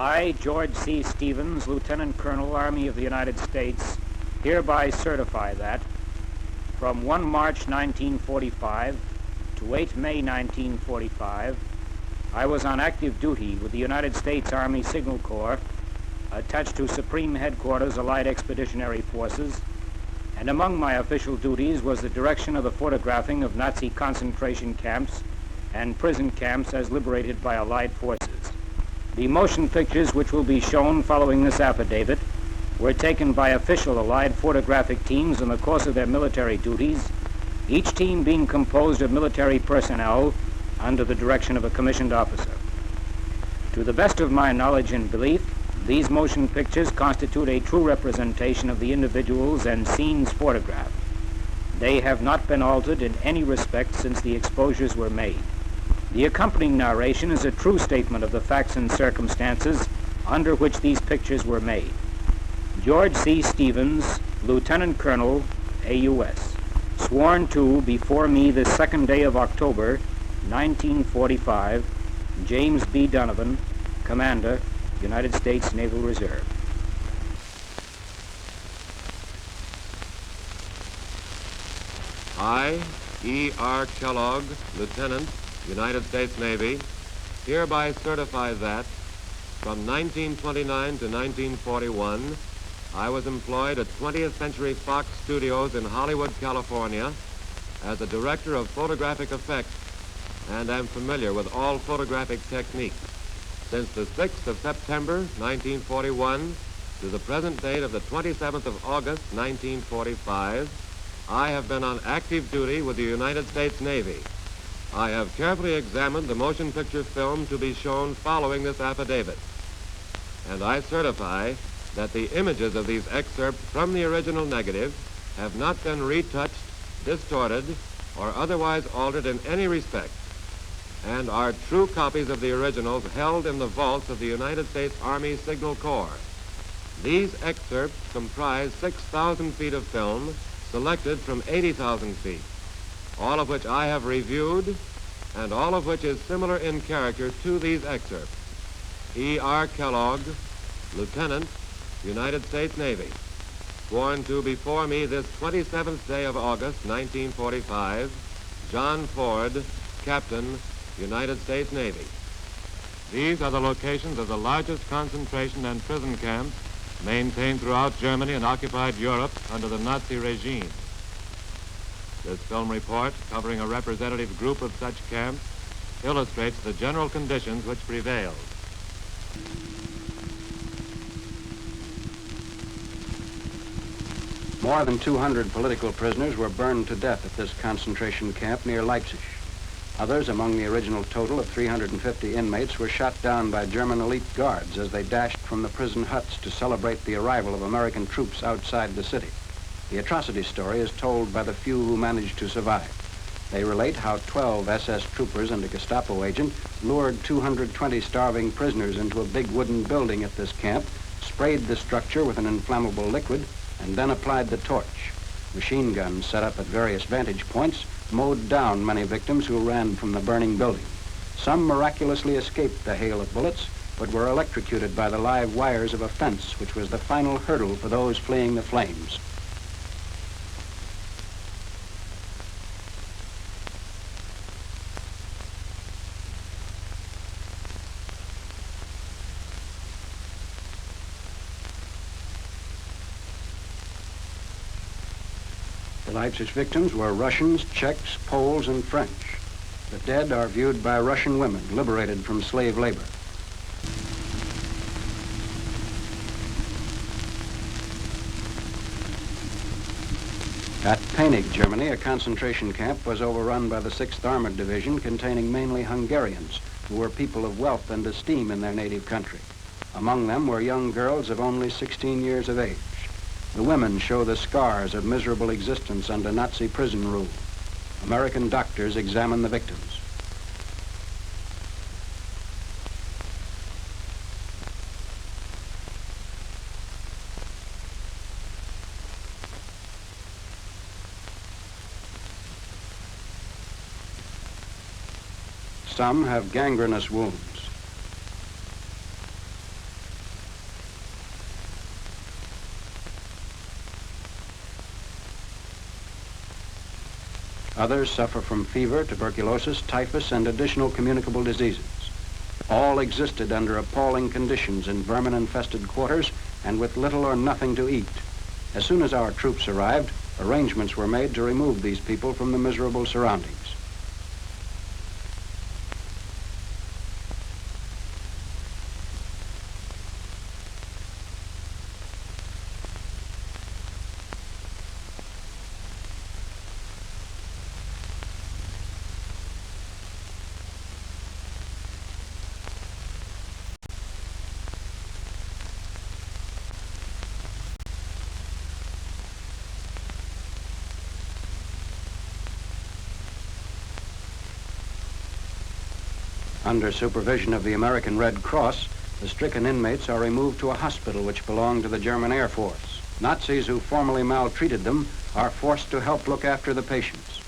I, George C. Stevens, Lieutenant Colonel, Army of the United States, hereby certify that from 1 March 1945 to 8 May 1945, I was on active duty with the United States Army Signal Corps, attached to Supreme Headquarters Allied Expeditionary Forces, and among my official duties was the direction of the photographing of Nazi concentration camps and prison camps as liberated by Allied forces. The motion pictures which will be shown following this affidavit were taken by official Allied photographic teams in the course of their military duties, each team being composed of military personnel under the direction of a commissioned officer. To the best of my knowledge and belief, these motion pictures constitute a true representation of the individuals and scenes photographed. They have not been altered in any respect since the exposures were made. The accompanying narration is a true statement of the facts and circumstances under which these pictures were made. George C. Stevens, Lieutenant Colonel, AUS, sworn to before me this 2nd day of October, 1945, James B. Donovan, Commander, United States Naval Reserve. I, E.R. Kellogg, Lieutenant, United States Navy, hereby certify that from 1929 to 1941, I was employed at 20th Century Fox Studios in Hollywood, California, as a director of photographic effects, and am familiar with all photographic techniques. Since the 6th of September, 1941, to the present date of the 27th of August, 1945, I have been on active duty with the United States Navy. I have carefully examined the motion picture film to be shown following this affidavit, and I certify that the images of these excerpts from the original negative have not been retouched, distorted, or otherwise altered in any respect, and are true copies of the originals held in the vaults of the United States Army Signal Corps. These excerpts comprise 6,000 feet of film selected from 80,000 feet, all of which I have reviewed, and all of which is similar in character to these excerpts. E.R. Kellogg, Lieutenant, United States Navy, sworn to before me this 27th day of August, 1945, John Ford, Captain, United States Navy. These are the locations of the largest concentration and prison camps maintained throughout Germany and occupied Europe under the Nazi regime. This film report, covering a representative group of such camps, illustrates the general conditions which prevailed. More than 200 political prisoners were burned to death at this concentration camp near Leipzig. Others, among the original total of 350 inmates, were shot down by German elite guards as they dashed from the prison huts to celebrate the arrival of American troops outside the city. The atrocity story is told by the few who managed to survive. They relate how 12 SS troopers and a Gestapo agent lured 220 starving prisoners into a big wooden building at this camp, sprayed the structure with an inflammable liquid, and then applied the torch. Machine guns set up at various vantage points mowed down many victims who ran from the burning building. Some miraculously escaped the hail of bullets, but were electrocuted by the live wires of a fence, which was the final hurdle for those fleeing the flames. The Leipzig victims were Russians, Czechs, Poles, and French. The dead are viewed by Russian women liberated from slave labor. At Penig, Germany, a concentration camp was overrun by the 6th Armored Division, containing mainly Hungarians, who were people of wealth and esteem in their native country. Among them were young girls of only 16 years of age. The women show the scars of miserable existence under Nazi prison rule. American doctors examine the victims. Some have gangrenous wounds. Others suffer from fever, tuberculosis, typhus, and additional communicable diseases. All existed under appalling conditions in vermin-infested quarters and with little or nothing to eat. As soon as our troops arrived, arrangements were made to remove these people from the miserable surroundings. Under supervision of the American Red Cross, the stricken inmates are removed to a hospital which belonged to the German Air Force. Nazis who formerly maltreated them are forced to help look after the patients.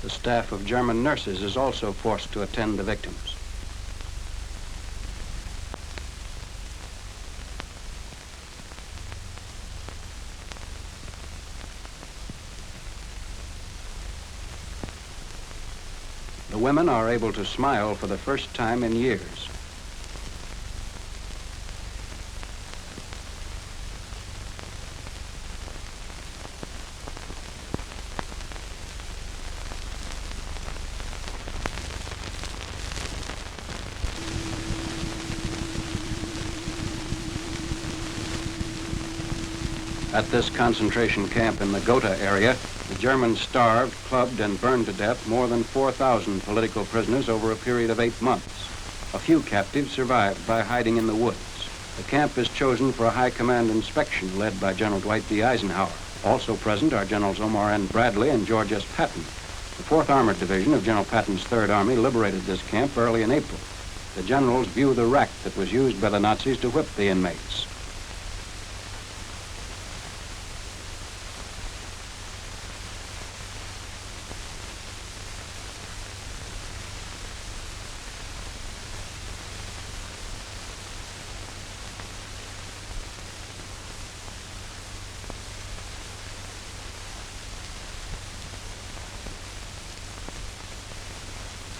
The staff of German nurses is also forced to attend the victims. The women are able to smile for the first time in years. At this concentration camp in the Gotha area, the Germans starved, clubbed, and burned to death more than 4,000 political prisoners over a period of 8 months. A few captives survived by hiding in the woods. The camp is chosen for a high command inspection led by General Dwight D. Eisenhower. Also present are Generals Omar N. Bradley and George S. Patton. The 4th Armored Division of General Patton's 3rd Army liberated this camp early in April. The generals view the rack that was used by the Nazis to whip the inmates.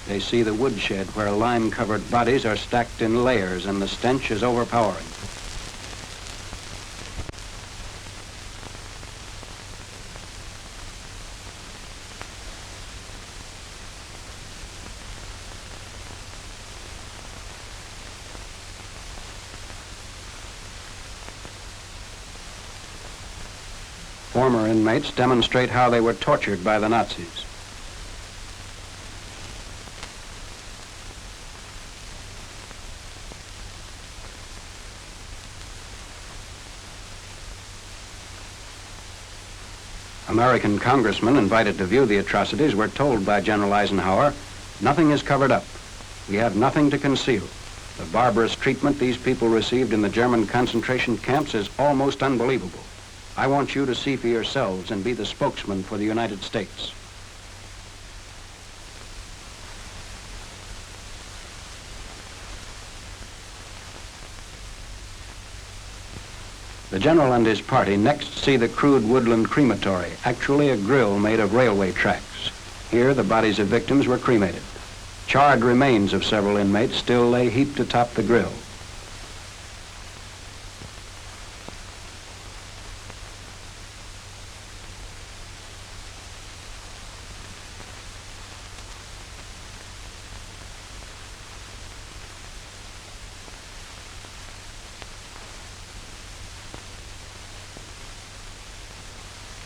They see the woodshed where lime-covered bodies are stacked in layers, and the stench is overpowering. Former inmates demonstrate how they were tortured by the Nazis. American congressmen invited to view the atrocities were told by General Eisenhower, "Nothing is covered up. We have nothing to conceal. The barbarous treatment these people received in the German concentration camps is almost unbelievable. I want you to see for yourselves and be the spokesman for the United States." The general and his party next see the crude woodland crematory, actually a grill made of railway tracks. Here the bodies of victims were cremated. Charred remains of several inmates still lay heaped atop the grill.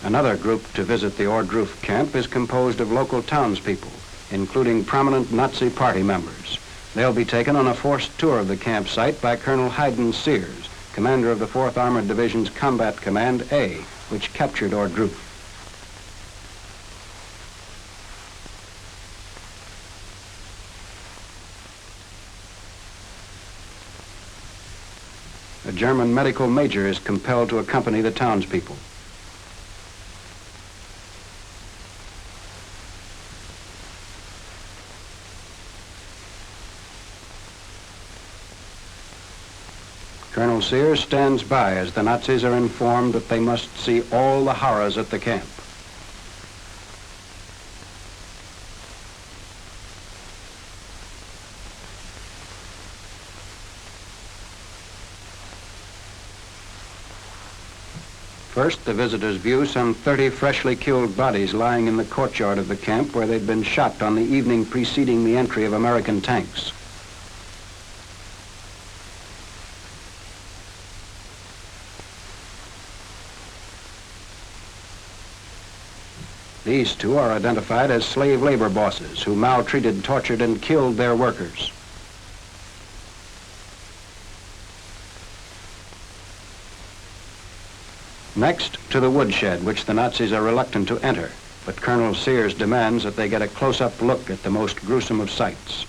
Another group to visit the hors d'oeuvre camp is composed of local townspeople, including prominent Nazi party members. They'll be taken on a forced tour of the campsite by Colonel Haydn Sears, commander of the 4th Armored Division's Combat Command A, which captured hors d'oeuvre. A German medical major is compelled to accompany the townspeople. Colonel Sears stands by as the Nazis are informed that they must see all the horrors at the camp. First, the visitors view some 30 freshly killed bodies lying in the courtyard of the camp where they'd been shot on the evening preceding the entry of American tanks. These two are identified as slave labor bosses who maltreated, tortured, and killed their workers. Next, to the woodshed, which the Nazis are reluctant to enter, but Colonel Sears demands that they get a close-up look at the most gruesome of sights.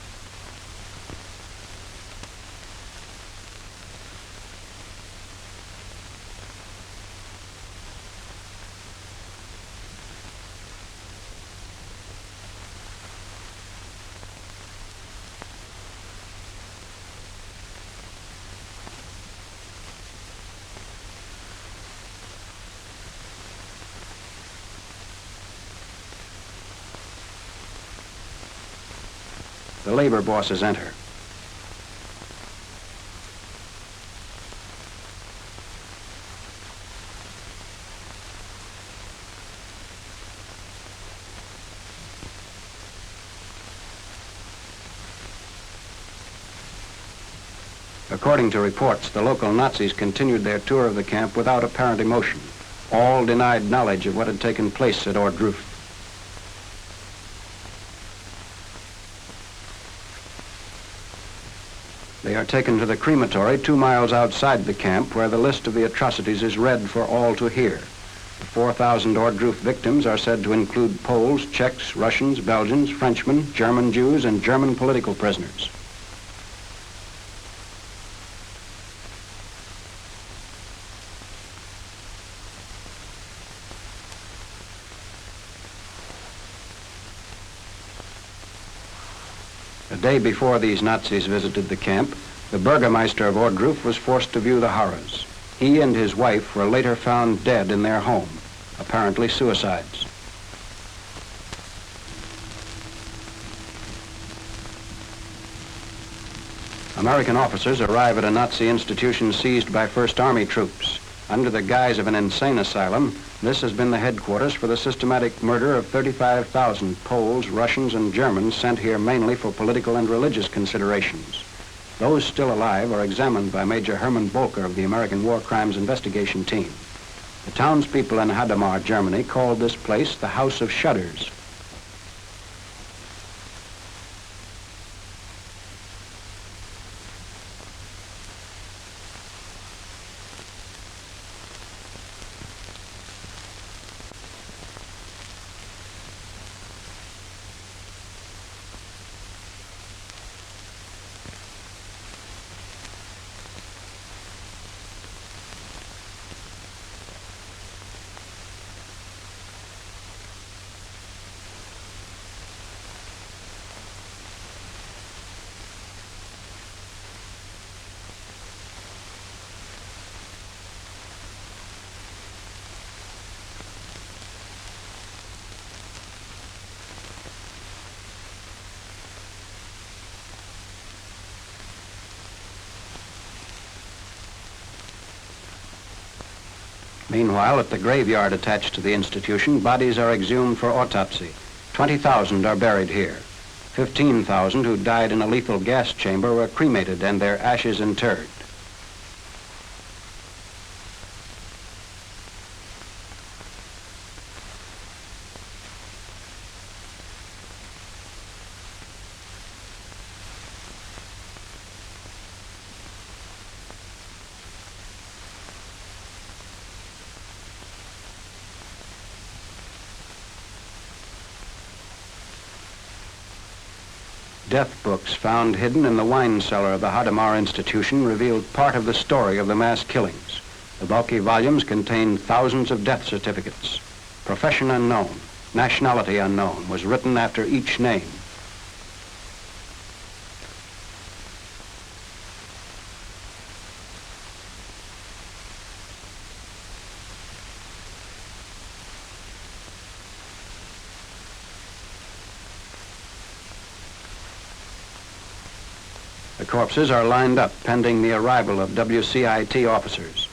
The labor bosses enter. According to reports, the local Nazis continued their tour of the camp without apparent emotion. All denied knowledge of what had taken place at Ordruf. They are taken to the crematory 2 miles outside the camp, where the list of the atrocities is read for all to hear. The 4,000 Ordruf victims are said to include Poles, Czechs, Russians, Belgians, Frenchmen, German Jews, and German political prisoners. The day before these Nazis visited the camp, the Burgermeister of Ordruf was forced to view the horrors. He and his wife were later found dead in their home, apparently suicides. American officers arrive at a Nazi institution seized by First Army troops. Under the guise of an insane asylum, this has been the headquarters for the systematic murder of 35,000 Poles, Russians, and Germans sent here mainly for political and religious considerations. Those still alive are examined by Major Hermann Bolker of the American War Crimes Investigation Team. The townspeople in Hadamar, Germany, called this place the House of Shudders. Meanwhile, at the graveyard attached to the institution, bodies are exhumed for autopsy. 20,000 are buried here. 15,000 who died in a lethal gas chamber were cremated and their ashes interred. Death books found hidden in the wine cellar of the Hadamar institution revealed part of the story of the mass killings. The bulky volumes contained thousands of death certificates. Profession unknown, nationality unknown was written after each name. The corpses are lined up pending the arrival of WCIT officers.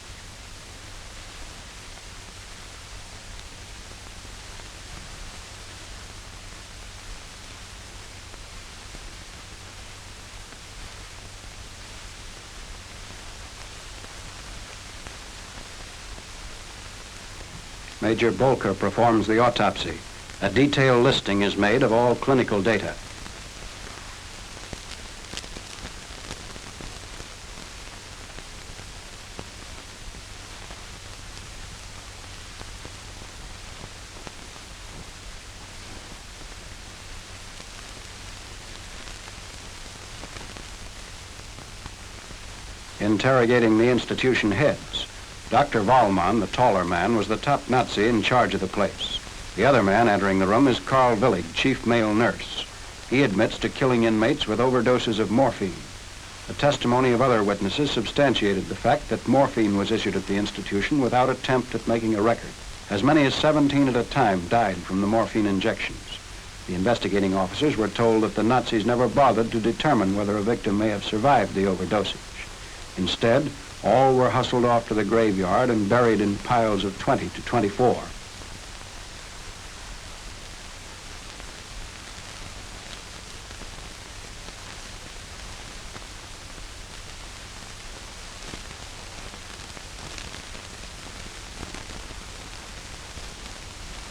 Major Bolker performs the autopsy. A detailed listing is made of all clinical data. Interrogating the institution heads, Dr. Wallmann, the taller man, was the top Nazi in charge of the place. The other man entering the room is Karl Willig, chief male nurse. He admits to killing inmates with overdoses of morphine. The testimony of other witnesses substantiated the fact that morphine was issued at the institution without attempt at making a record. As many as 17 at a time died from the morphine injections. The investigating officers were told that the Nazis never bothered to determine whether a victim may have survived the overdosage. Instead, all were hustled off to the graveyard and buried in piles of 20 to 24.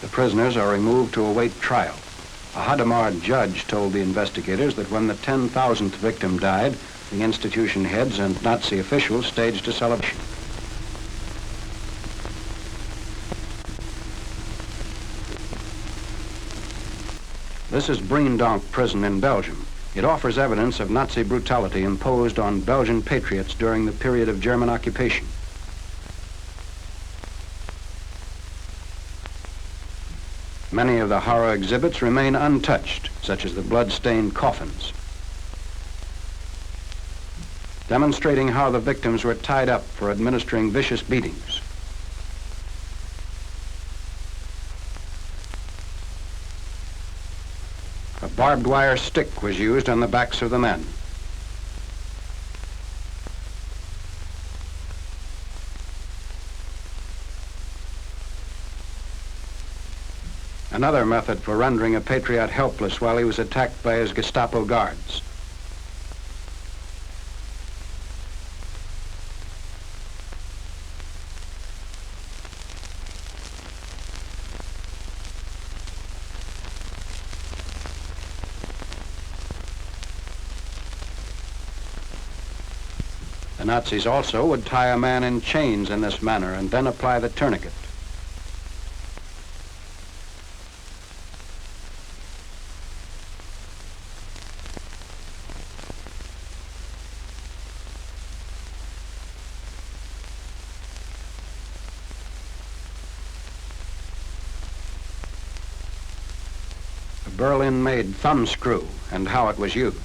The prisoners are removed to await trial. A Hadamard judge told the investigators that when the 10,000th victim died, the institution heads and Nazi officials staged a celebration. This is Breendonk prison in Belgium. It offers evidence of Nazi brutality imposed on Belgian patriots during the period of German occupation. Many of the horror exhibits remain untouched, such as the blood-stained coffins, demonstrating how the victims were tied up for administering vicious beatings. A barbed wire stick was used on the backs of the men. Another method for rendering a patriot helpless while he was attacked by his Gestapo guards. The Nazis also would tie a man in chains in this manner and then apply the tourniquet. A Berlin-made thumb screw and how it was used.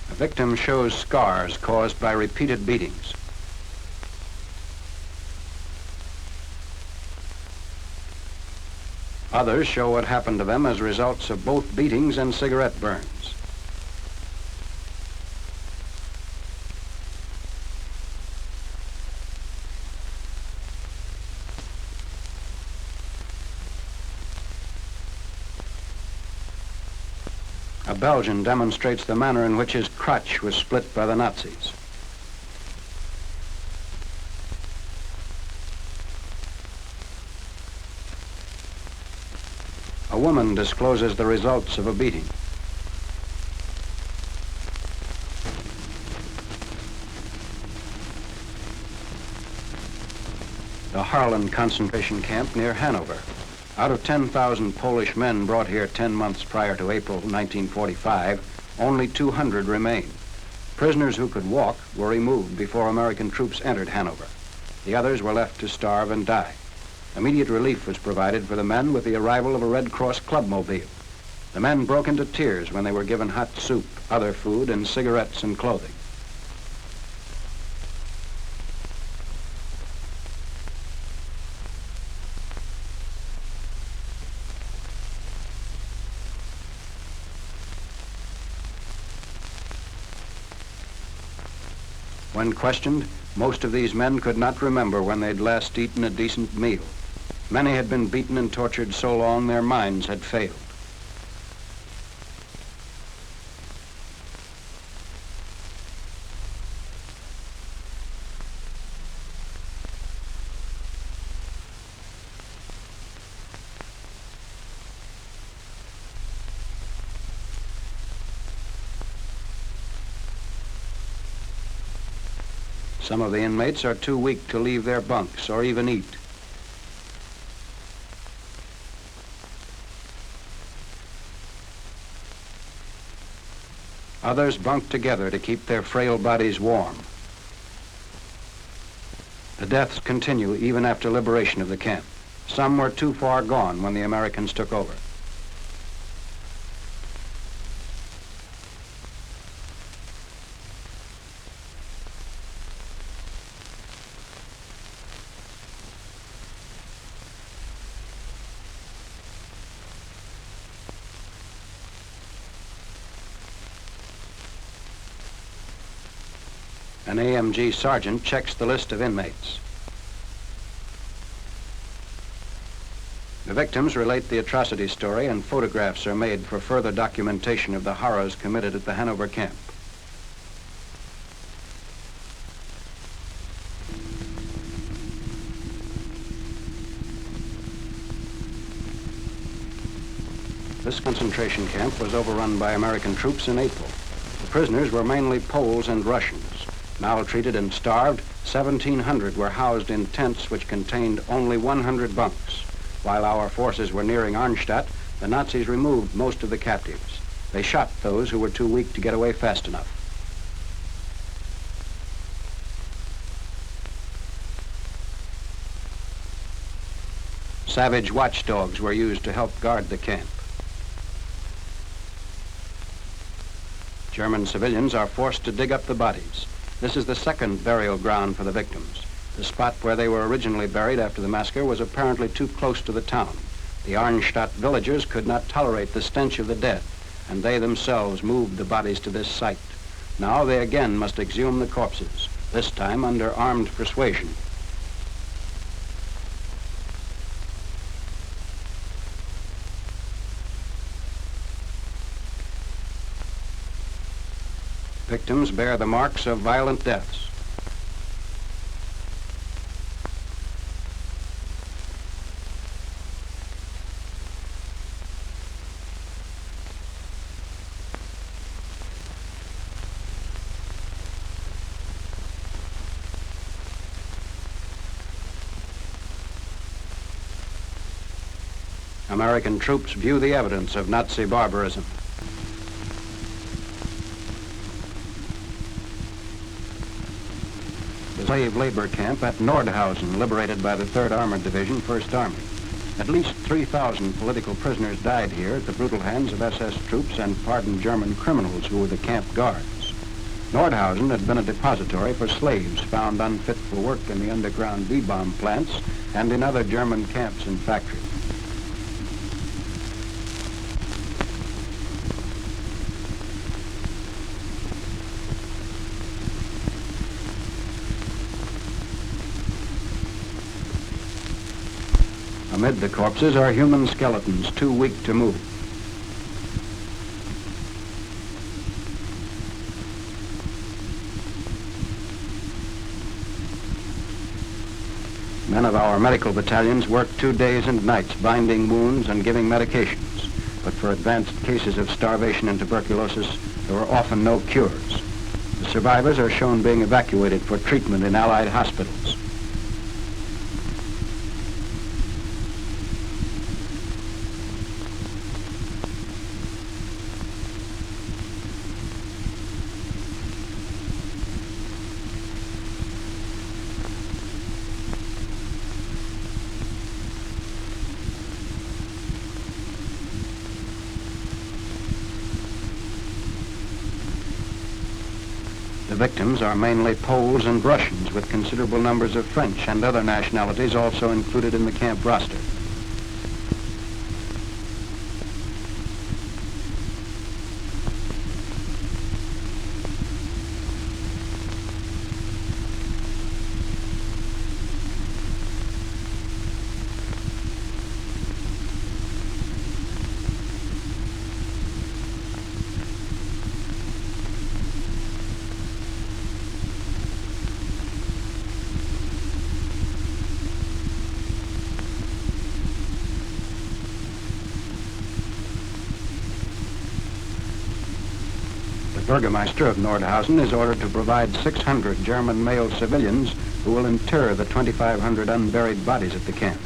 The victim shows scars caused by repeated beatings. Others show what happened to them as results of both beatings and cigarette burns. A Belgian demonstrates the manner in which his crotch was split by the Nazis. A woman discloses the results of a beating. The Harlan concentration camp near Hanover. Out of 10,000 Polish men brought here 10 months prior to April 1945, only 200 remain. Prisoners who could walk were removed before American troops entered Hanover. The others were left to starve and die. Immediate relief was provided for the men with the arrival of a Red Cross clubmobile. The men broke into tears when they were given hot soup, other food, and cigarettes and clothing. When questioned, most of these men could not remember when they'd last eaten a decent meal. Many had been beaten and tortured so long their minds had failed. Some of the inmates are too weak to leave their bunks or even eat. Others bunk together to keep their frail bodies warm. The deaths continue even after liberation of the camp. Some were too far gone when the Americans took over. An AMG sergeant checks the list of inmates. The victims relate the atrocity story, and photographs are made for further documentation of the horrors committed at the Hanover camp. This concentration camp was overrun by American troops in April. The prisoners were mainly Poles and Russians. Maltreated and starved, 1,700 were housed in tents which contained only 100 bunks. While our forces were nearing Arnstadt, the Nazis removed most of the captives. They shot those who were too weak to get away fast enough. Savage watchdogs were used to help guard the camp. German civilians are forced to dig up the bodies. This is the second burial ground for the victims. The spot where they were originally buried after the massacre was apparently too close to the town. The Arnstadt villagers could not tolerate the stench of the dead, and they themselves moved the bodies to this site. Now they again must exhume the corpses, this time under armed persuasion. Victims bear the marks of violent deaths. American troops view the evidence of Nazi barbarism. The slave labor camp at Nordhausen, liberated by the 3rd Armored Division, 1st Army. At least 3,000 political prisoners died here at the brutal hands of SS troops and pardoned German criminals who were the camp guards. Nordhausen had been a depository for slaves found unfit for work in the underground V-bomb plants and in other German camps and factories. Amid the corpses are human skeletons too weak to move. Men of our medical battalions work 2 days and nights binding wounds and giving medications. But for advanced cases of starvation and tuberculosis, there were often no cures. The survivors are shown being evacuated for treatment in Allied hospitals. The victims are mainly Poles and Russians, with considerable numbers of French and other nationalities also included in the camp roster. The Burgermeister of Nordhausen is ordered to provide 600 German male civilians who will inter the 2,500 unburied bodies at the camp.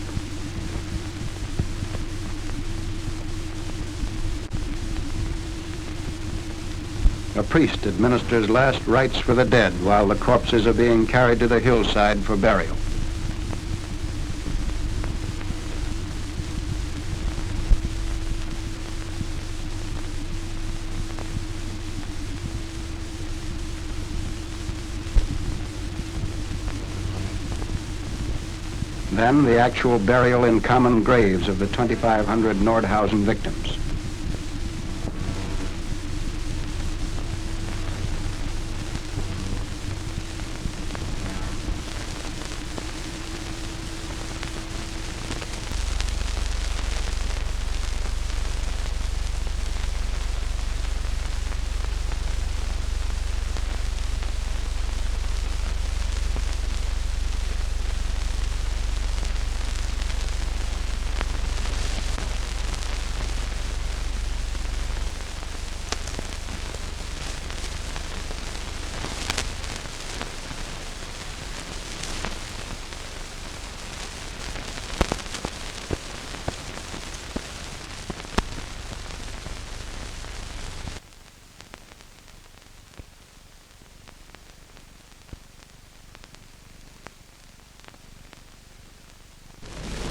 A priest administers last rites for the dead while the corpses are being carried to the hillside for burial. Then the actual burial in common graves of the 2,500 Nordhausen victims.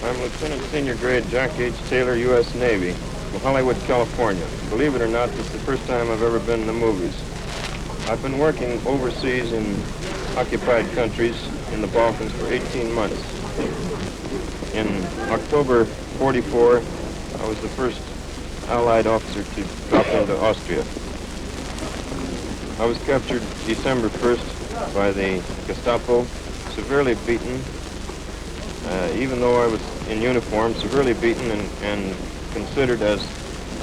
I'm Lieutenant Senior Grade Jack H. Taylor, U.S. Navy, from Hollywood, California. Believe it or not, this is the first time I've ever been in the movies. I've been working overseas in occupied countries in the Balkans for 18 months. In October 44, I was the first Allied officer to drop into Austria. I was captured December 1st by the Gestapo, severely beaten, even though I was in uniform, severely beaten and considered as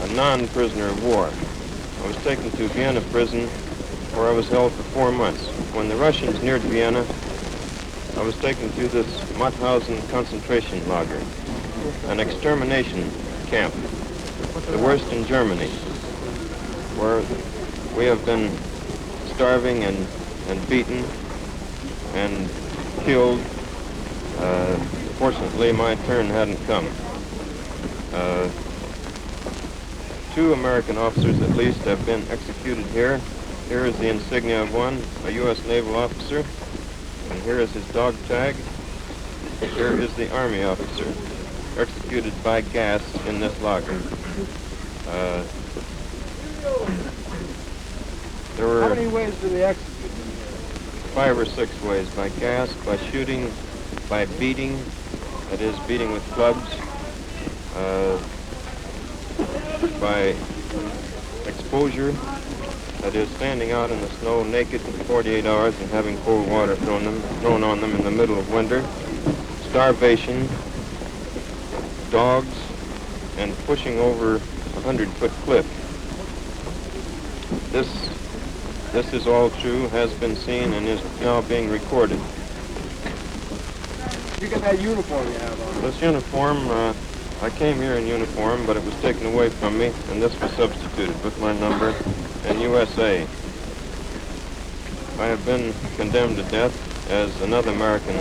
a non-prisoner of war. I was taken to Vienna prison, where I was held for 4 months. When the Russians neared Vienna, I was taken to this Mauthausen concentration lager, an extermination camp, the worst in Germany, where we have been starving and beaten and killed. Fortunately, my turn hadn't come. 2 American officers at least have been executed here. Here is the insignia of one, a U.S. naval officer, and here is his dog tag. Here is the Army officer, executed by gas in this lager. There were How many ways do they execute them? 5 or 6 ways: by gas, by shooting, by beating, that is, beating with clubs, by exposure, that is, standing out in the snow naked for 48 hours and having cold water thrown on them in the middle of winter, starvation, dogs, and pushing over a 100-foot cliff. This is all true, has been seen, and is now being recorded. You got that uniform you have on. This uniform, I came here in uniform, but it was taken away from me, and this was substituted with my number and USA. I have been condemned to death as another American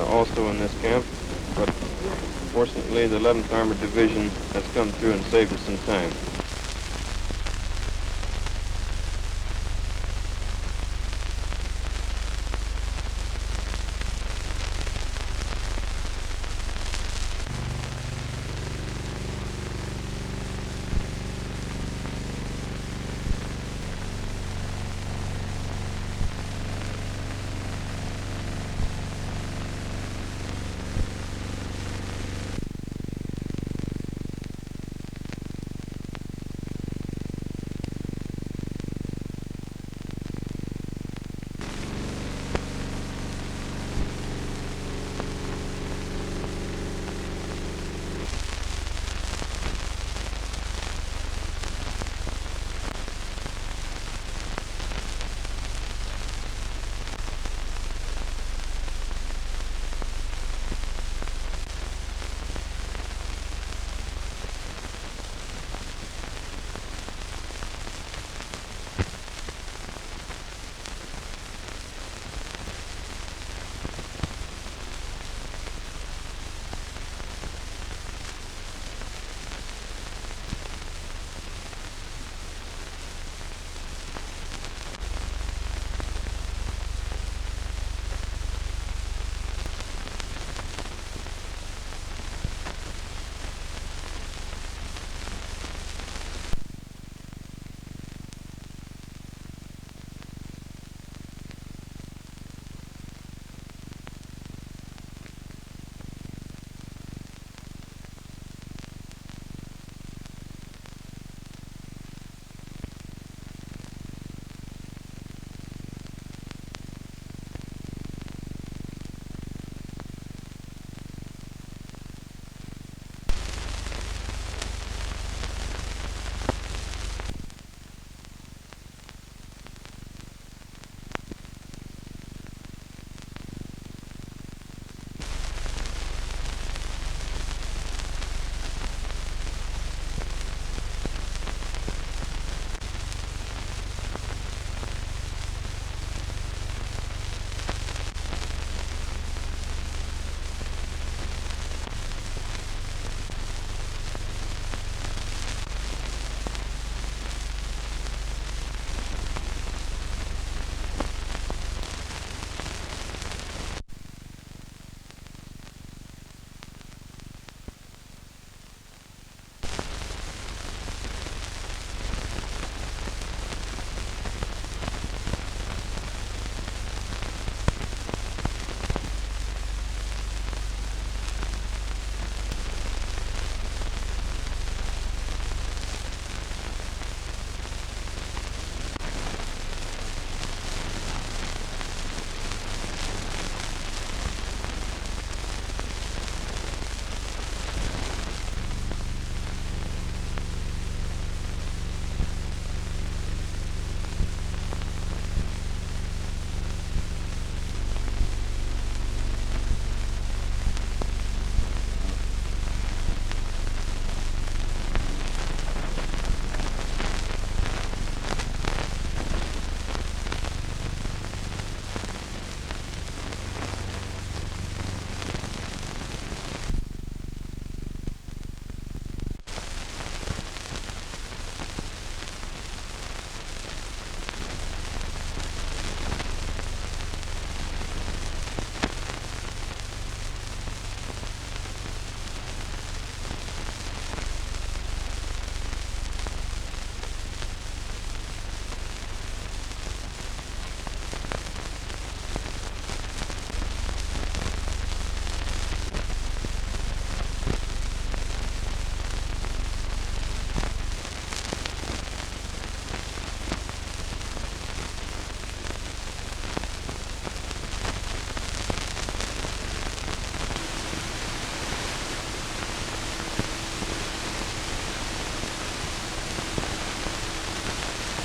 also in this camp, but fortunately the 11th Armored Division has come through and saved us in time.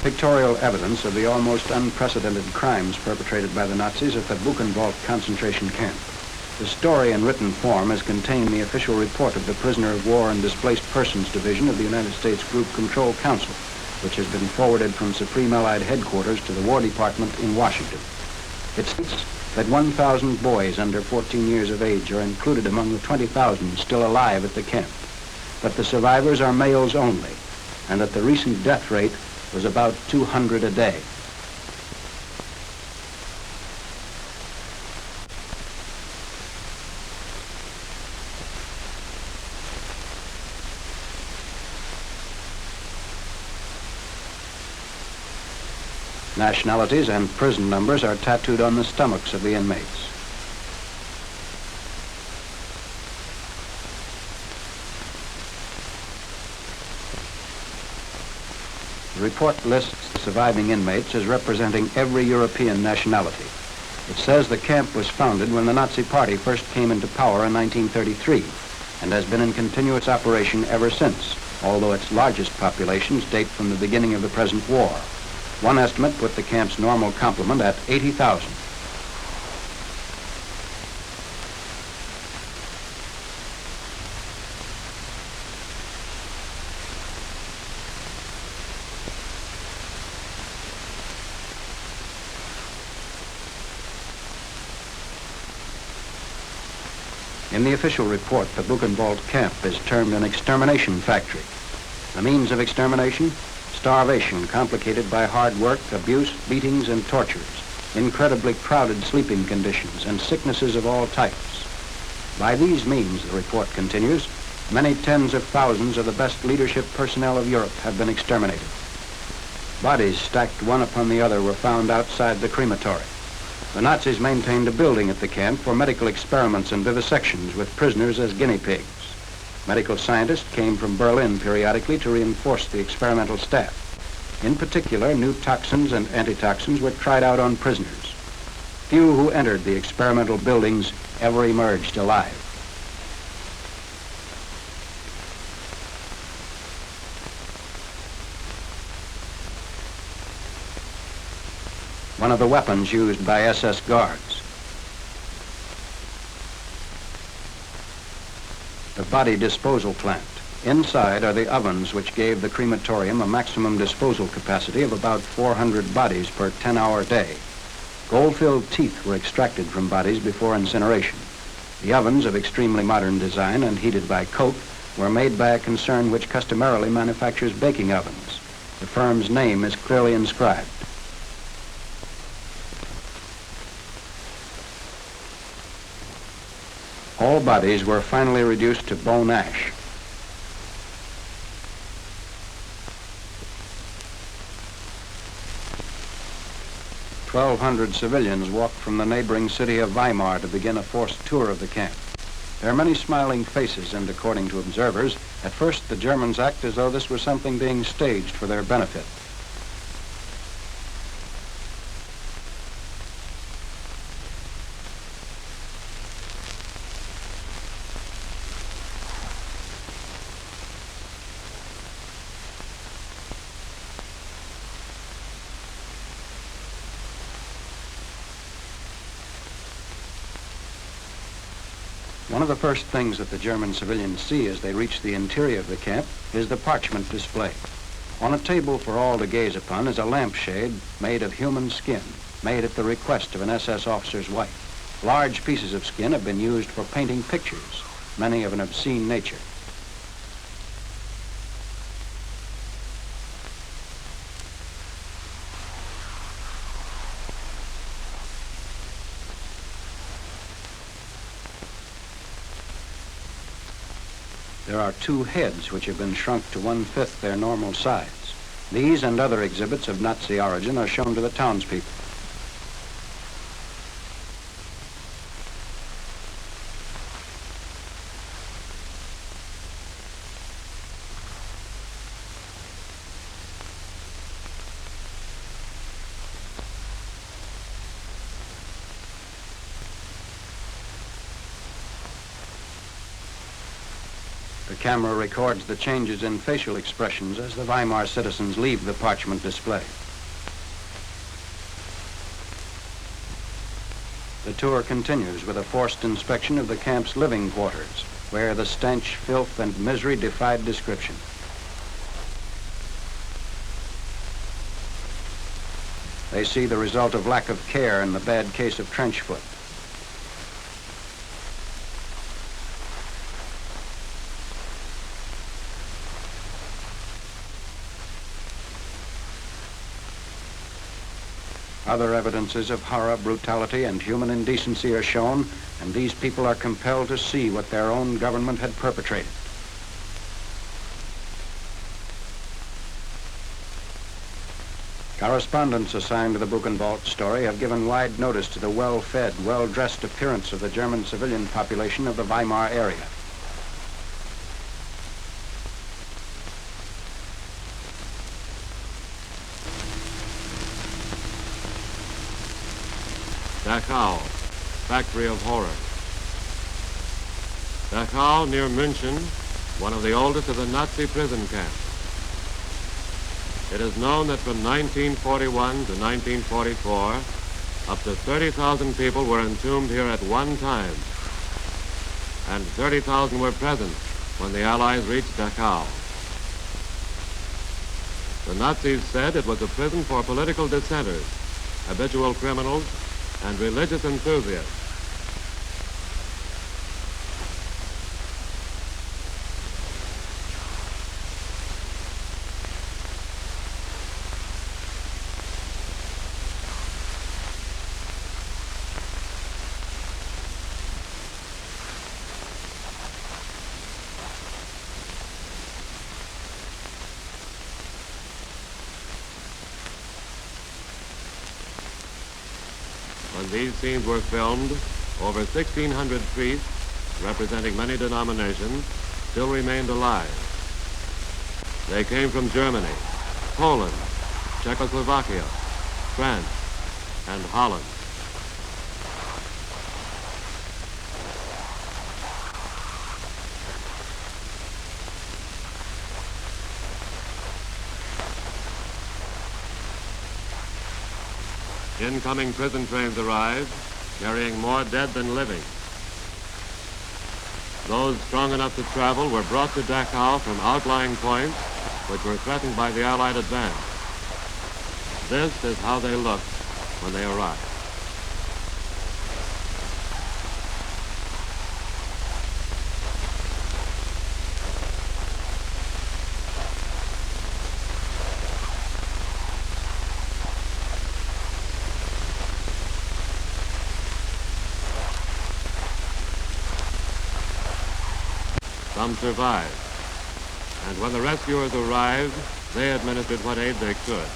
pictorial evidence of the almost unprecedented crimes perpetrated by the Nazis at the Buchenwald concentration camp. The story in written form is contained in the official report of the Prisoner of War and Displaced Persons Division of the United States Group Control Council, which has been forwarded from Supreme Allied Headquarters to the War Department in Washington. It states that 1,000 boys under 14 years of age are included among the 20,000 still alive at the camp, but the survivors are males only, and that the recent death rate was about 200 a day. Nationalities and prison numbers are tattooed on the stomachs of the inmates. The report lists the surviving inmates as representing every European nationality. It says the camp was founded when the Nazi Party first came into power in 1933 and has been in continuous operation ever since, although its largest populations date from the beginning of the present war. One estimate put the camp's normal complement at 80,000. In the official report, the Buchenwald camp is termed an extermination factory. The means of extermination? Starvation complicated by hard work, abuse, beatings, and tortures, incredibly crowded sleeping conditions, and sicknesses of all types. By these means, the report continues, many tens of thousands of the best leadership personnel of Europe have been exterminated. Bodies stacked one upon the other were found outside the crematorium. The Nazis maintained a building at the camp for medical experiments and vivisections with prisoners as guinea pigs. Medical scientists came from Berlin periodically to reinforce the experimental staff. In particular, new toxins and antitoxins were tried out on prisoners. Few who entered the experimental buildings ever emerged alive. One of the weapons used by SS guards. The body disposal plant. Inside are the ovens which gave the crematorium a maximum disposal capacity of about 400 bodies per 10-hour day. Gold-filled teeth were extracted from bodies before incineration. The ovens, of extremely modern design and heated by coke, were made by a concern which customarily manufactures baking ovens. The firm's name is clearly inscribed. All bodies were finally reduced to bone ash. "1,200 civilians walked from the neighboring city of Weimar to begin a forced tour of the camp. There are many smiling faces, and according to observers, at first the Germans act as though this was something being staged for their benefit. One of the first things that the German civilians see as they reach the interior of the camp is the parchment display. On a table for all to gaze upon is a lampshade made of human skin, made at the request of an SS officer's wife. Large pieces of skin have been used for painting pictures, many of an obscene nature. There are two heads which have been shrunk to 1/5 their normal size. These and other exhibits of Nazi origin are shown to the townspeople. The camera records the changes in facial expressions as the Weimar citizens leave the parchment display. The tour continues with a forced inspection of the camp's living quarters, where the stench, filth, and misery defied description. They see the result of lack of care in the bad case of trench foot. Other evidences of horror, brutality, and human indecency are shown, and these people are compelled to see what their own government had perpetrated. Correspondents assigned to the Buchenwald story have given wide notice to the well-fed, well-dressed appearance of the German civilian population of the Weimar area. Dachau, factory of horror. Dachau, near München, one of the oldest of the Nazi prison camps. It is known that from 1941 to 1944, up to 30,000 people were entombed here at one time, and 30,000 were present when the Allies reached Dachau. The Nazis said it was a prison for political dissenters, habitual criminals, and religious enthusiasts. When these scenes were filmed, over 1,600 priests, representing many denominations, still remained alive. They came from Germany, Poland, Czechoslovakia, France, and Holland. Incoming prison trains arrived, carrying more dead than living. Those strong enough to travel were brought to Dachau from outlying points which were threatened by the Allied advance. This is how they looked when they arrived. Some survived, and when the rescuers arrived, they administered what aid they could.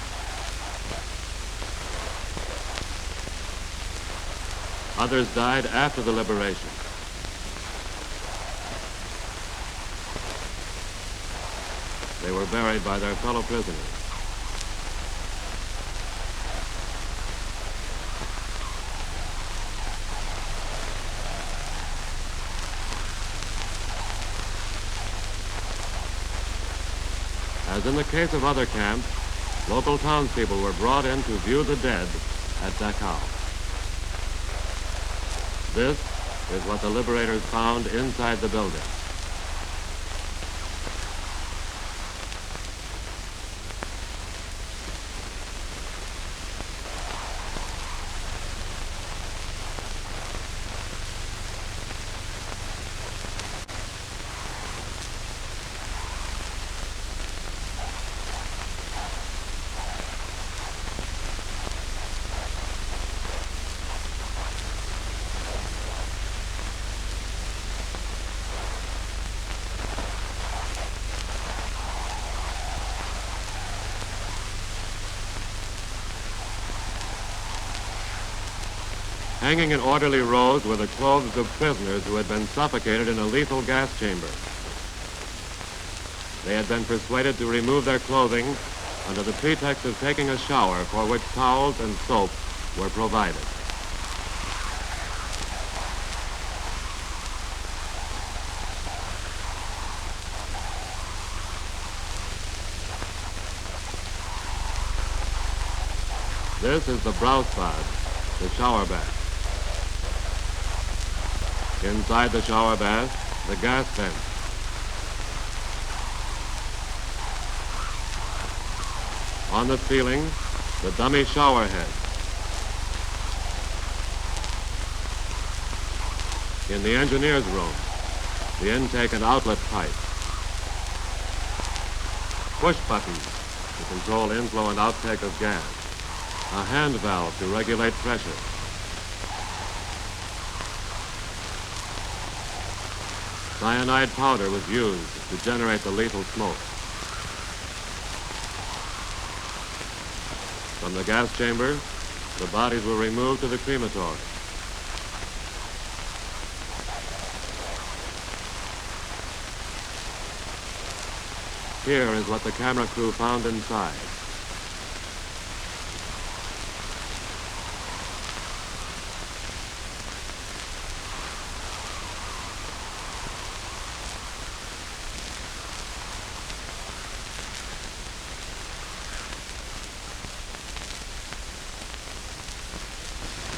Others died after the liberation. They were buried by their fellow prisoners. As in the case of other camps, local townspeople were brought in to view the dead at Dachau. This is what the liberators found inside the building. Hanging in orderly rows were the clothes of prisoners who had been suffocated in a lethal gas chamber. They had been persuaded to remove their clothing under the pretext of taking a shower, for which towels and soap were provided. This is the Brausbad, the shower bath. Inside the shower bath, the gas vent. On the ceiling, the dummy shower head. In the engineer's room, the intake and outlet pipe. Push buttons to control inflow and outtake of gas. A hand valve to regulate pressure. Cyanide powder was used to generate the lethal smoke. From the gas chamber, the bodies were removed to the crematorium. Here is what the camera crew found inside.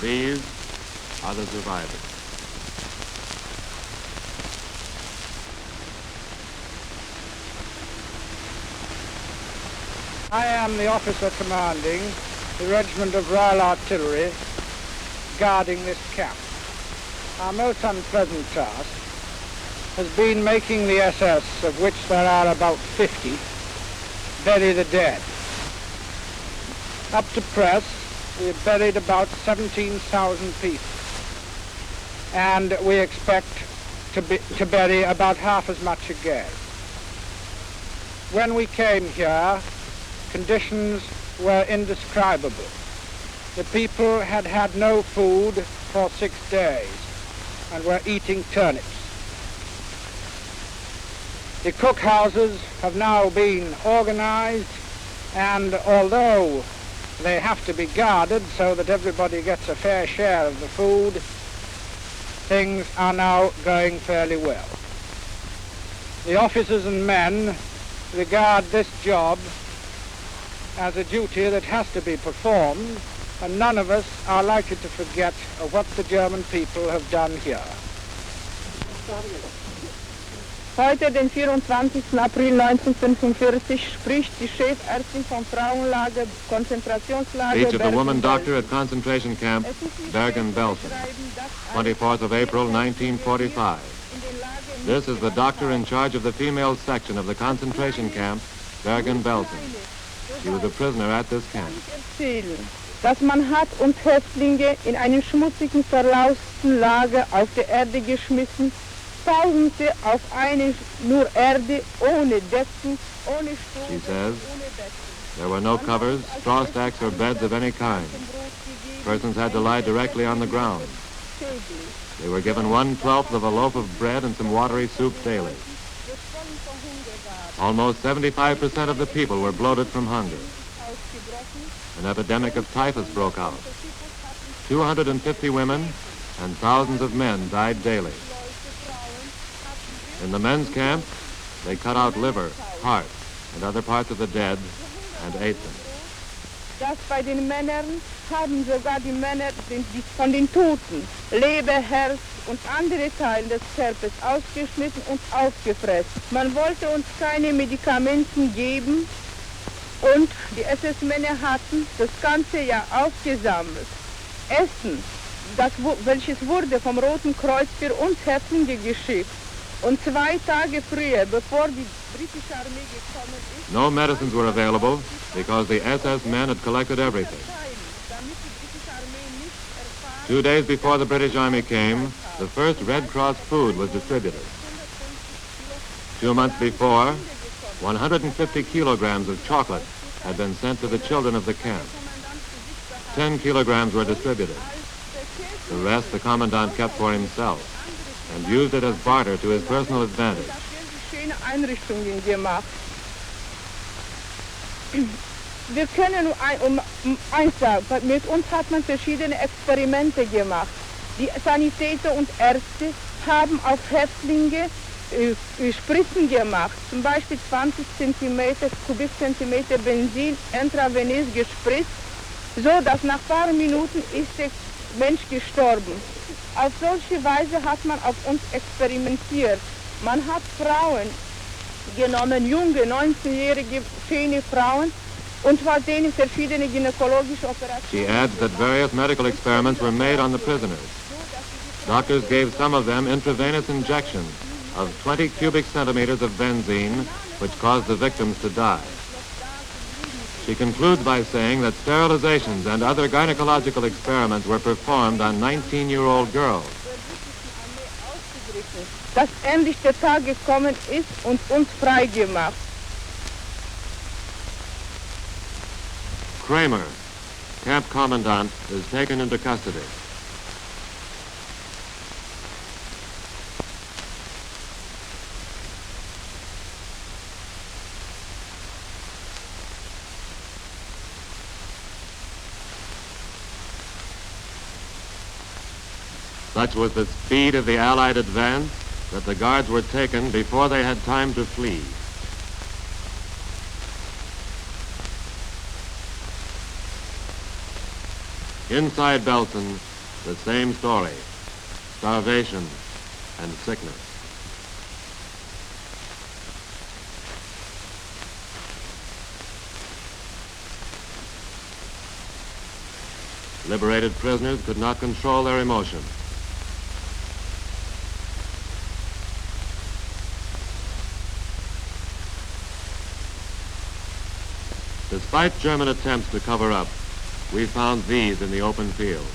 These are the survivors. I am the officer commanding the Regiment of Royal Artillery guarding this camp. Our most unpleasant task has been making the SS, of which there are about 50, bury the dead. Up to press, we have buried about 17,000 people, and we expect to bury about half as much again. When we came here, conditions were indescribable. The people had had no food for 6 days and were eating turnips. The cookhouses have now been organized, and although they have to be guarded so that everybody gets a fair share of the food, things are now going fairly well. The officers and men regard this job as a duty that has to be performed, and none of us are likely to forget what the German people have done here. Heute, den 24. April 1945, spricht die Chefärztin vom Frauenlager, Konzentrationslager Speech of the woman Bergen-Belsen. doctor at concentration camp Bergen-Belsen, 24th of April 1945. This is the doctor in charge of the female section of the concentration camp Bergen-Belsen. She was a prisoner at this camp. Dass man hat uns Häftlinge in einem schmutzigen, verlausten Lager auf die Erde geschmissen, Tausende auf eine nur Erde, ohne Decken, ohne Stube, She says, ohne Betten. there were no covers, straw stacks, or beds of any kind. Persons had to lie directly on the ground. They were given 1/12 of a loaf of bread and some watery soup daily. Almost 75% of the people were bloated from hunger. An epidemic of typhus broke out. 250 women and thousands of men died daily. In the men's camp, they cut out liver, heart, and other parts of the dead and ate them. Das bei den Männern haben sogar die Männer von den Toten Leber, Herz und andere Teile des Körpers ausgeschnitten und aufgefressen. Man wollte uns keine Medikamente geben und die SS-Männer hatten das ganze Jahr aufgesammelt. Essen, welches wurde vom Roten Kreuz für uns Häftlinge geschickt. Und 2 Tage früher, bevor die britische Armee gekommen ist, No medicines were available because the SS men had collected everything. 2 days before the British Army came, the first Red Cross food was distributed. 2 months before, 150 kilograms of chocolate had been sent to the children of the camp. 10 kilograms were distributed. The rest the commandant kept for himself and used it as barter to his personal advantage. schöne Einrichtungen gemacht. Wir können nur eins sagen, mit uns hat man verschiedene Experimente gemacht. Die Sanitäter und Ärzte haben auf Häftlinge Spritzen gemacht, zum Beispiel 20 cm, Kubikzentimeter Benzin intravenös gespritzt so dass nach ein paar Minuten ist der Mensch gestorben. Auf solche Weise hat man auf uns experimentiert. Man hat Frauen genommen, junge, 19-jährige, schöne Frauen, und hat denen verschiedene gynäkologische Operationen. She adds that various medical experiments were made on the prisoners. Doctors gave some of them intravenous injections of 20 cubic centimeters of benzene, which caused the victims to die. She concludes by saying that sterilizations and other gynecological experiments were performed on 19-year-old girls. Dass endlich der Tag gekommen ist und uns freigemacht. Kramer, camp commandant, is taken into custody. Such was the speed of the Allied advance that the guards were taken before they had time to flee. Inside Belsen, the same story: starvation and sickness. Liberated prisoners could not control their emotions. Despite German attempts to cover up, we found these in the open field.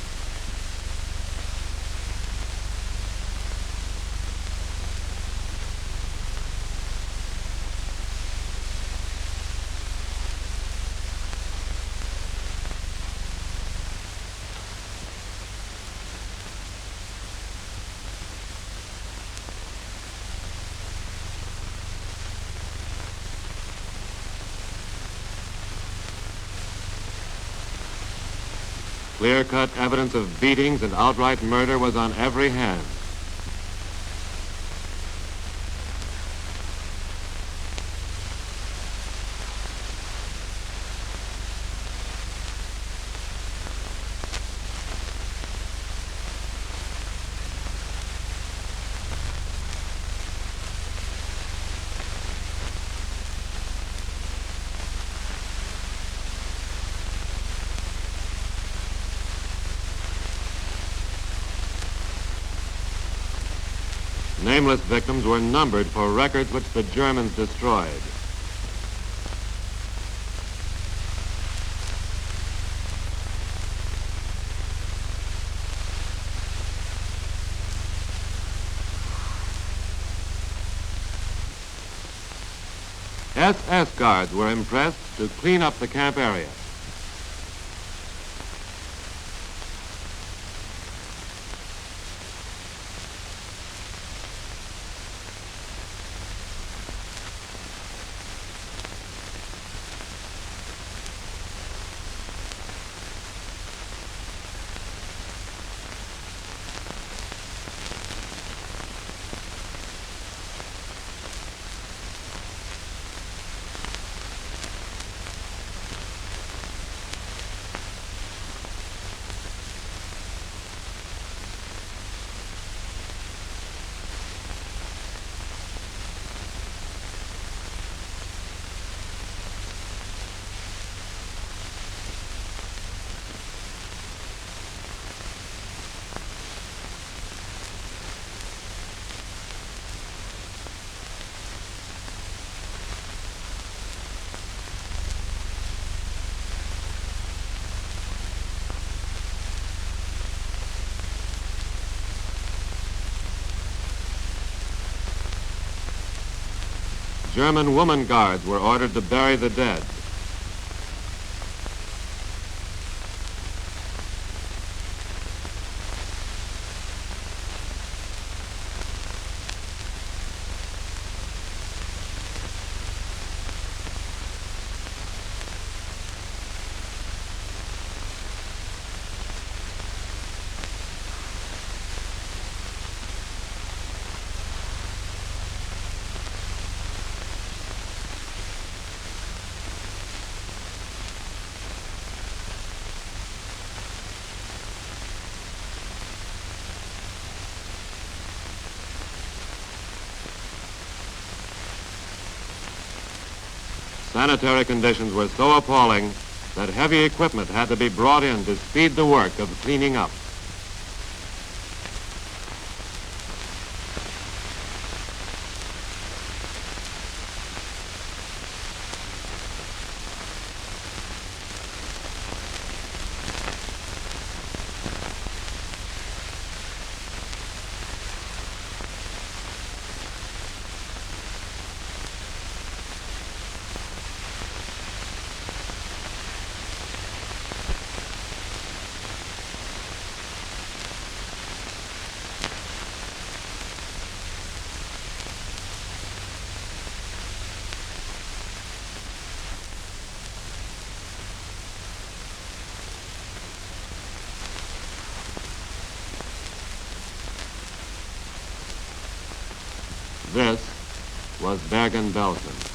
Clear-cut evidence of beatings and outright murder was on every hand. Nameless victims were numbered for records which the Germans destroyed. SS guards were impressed to clean up the camp area. German woman guards were ordered to bury the dead. Sanitary conditions were so appalling that heavy equipment had to be brought in to speed the work of cleaning up. This was Bergen-Belsen.